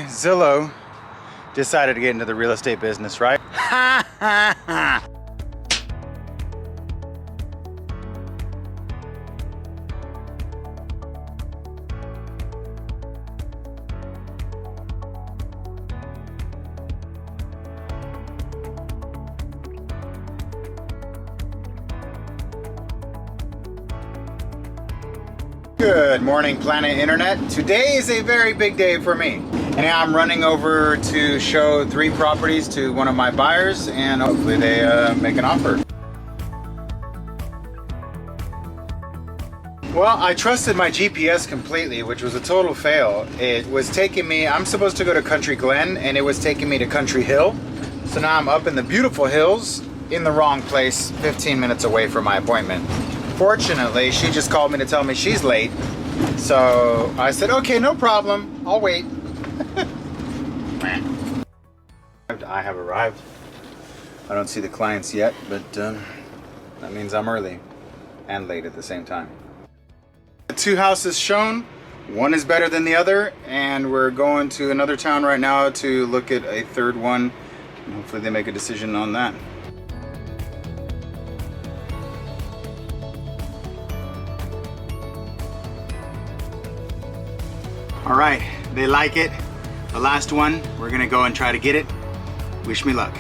Zillow decided to get into the real estate business, right? Ha ha ha! Good morning, Planet Internet. Today is a very big day for me. And now I'm running over to show 3 properties to one of my buyers, and hopefully they make an offer. Well, I trusted my GPS completely, which was a total fail. It was taking me, I'm supposed to go to Country Glen, and it was taking me to Country Hill. So now I'm up in the beautiful hills in the wrong place, 15 minutes away from my appointment. Fortunately, she just called me to tell me she's late. So I said, okay, no problem, I'll wait. I have arrived. I don't see the clients yet, but that means I'm early and late at the same time. 2 houses shown, one is better than the other, and we're going to another town right now to look at a 3rd one. Hopefully they make a decision on that. All right, they like it. The last one, we're gonna go and try to get it. Wish me luck.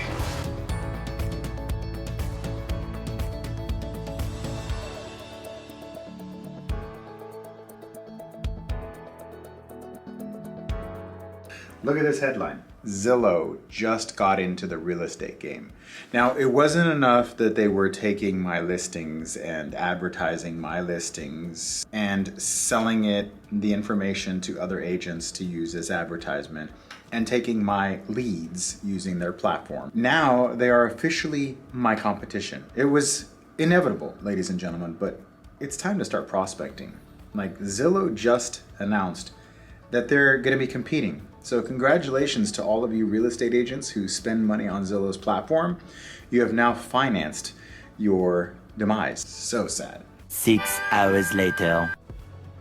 Look at this headline. Zillow just got into the real estate game. Now, it wasn't enough that they were taking my listings and advertising my listings and selling the information to other agents to use as advertisement and taking my leads using their platform. Now they are officially my competition. It was inevitable, ladies and gentlemen, but it's time to start prospecting. Like, Zillow just announced that they're going to be competing. So congratulations to all of you real estate agents who spend money on Zillow's platform. You have now financed your demise. So sad. 6 hours later.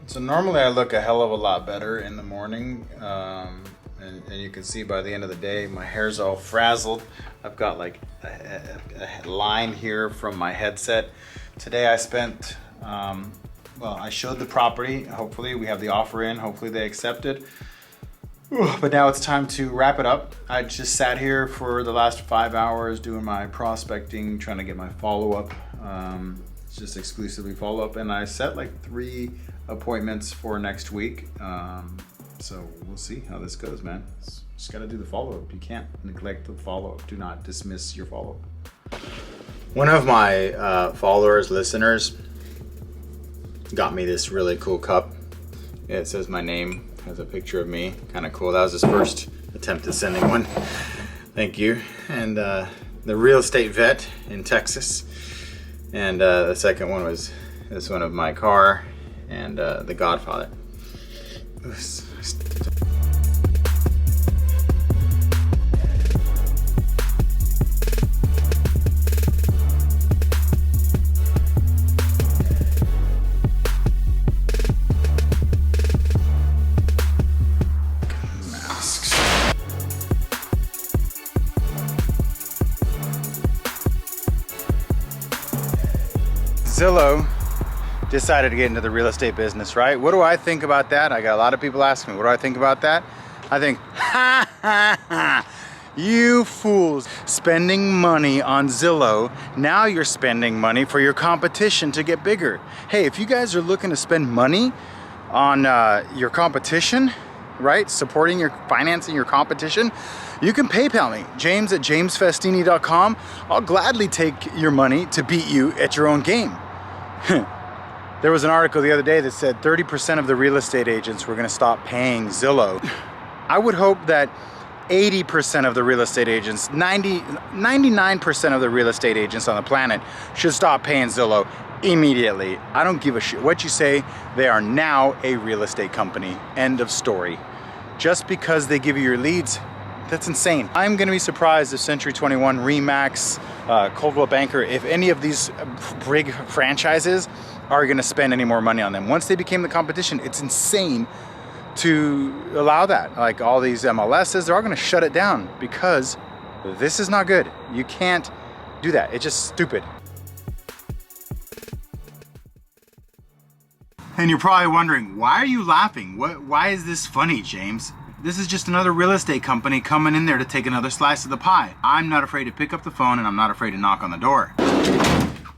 So normally I look a hell of a lot better in the morning. And you can see by the end of the day, my hair's all frazzled. I've got like a line here from my headset. Today I spent, well, I showed the property. Hopefully we have the offer in. Hopefully they accept it. But now it's time to wrap it up. I just sat here for the last 5 hours doing my prospecting, trying to get my follow-up. It's just exclusively follow-up, and I set like 3 appointments for next week. So we'll see how this goes, man. Just gotta do the follow-up. You can't neglect the follow-up. Do not dismiss your follow-up. One of my followers, listeners, got me this really cool cup. It says my name. Has a picture of me, kind of cool. That was his first attempt at sending one. Thank you. And the real estate vet in Texas. And the second one was this one of my car and the Godfather. Zillow decided to get into the real estate business, right? What do I think about that? I got a lot of people asking me, what do I think about that? I think, ha ha ha, you fools, spending money on Zillow, now you're spending money for your competition to get bigger. Hey, if you guys are looking to spend money on your competition, right? Financing your competition, you can PayPal me, James at jamesfestini.com. I'll gladly take your money to beat you at your own game. There was an article the other day that said 30% of the real estate agents were gonna stop paying Zillow. I would hope that 80% of the real estate agents, 99% of the real estate agents on the planet should stop paying Zillow immediately. I don't give a shit what you say. They are now a real estate company. End of story. Just because they give you your leads, that's insane. I'm gonna be surprised if Century 21, Remax, Coldwell Banker, if any of these big franchises are gonna spend any more money on them. Once they became the competition, it's insane to allow that. Like all these MLSs, they're all gonna shut it down because this is not good. You can't do that. It's just stupid. And you're probably wondering, why are you laughing? Why is this funny, James? This is just another real estate company coming in there to take another slice of the pie. I'm not afraid to pick up the phone and I'm not afraid to knock on the door.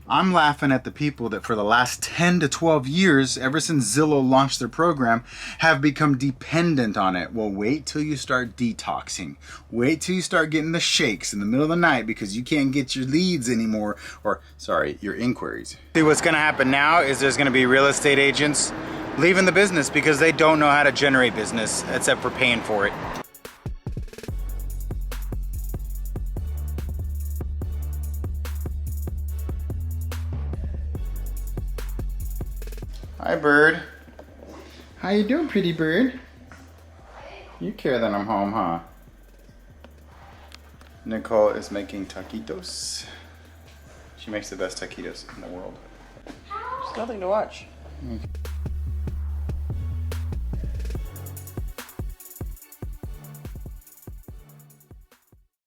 I'm laughing at the people that for the last 10 to 12 years, ever since Zillow launched their program, have become dependent on it. Well, wait till you start detoxing. Wait till you start getting the shakes in the middle of the night because you can't get your leads anymore, or sorry, your inquiries. See, what's gonna happen now is there's gonna be real estate agents leaving the business because they don't know how to generate business except for paying for it. Hi, bird. How you doing, pretty bird? You care that I'm home, huh? Nicole is making taquitos. She makes the best taquitos in the world. There's nothing to watch.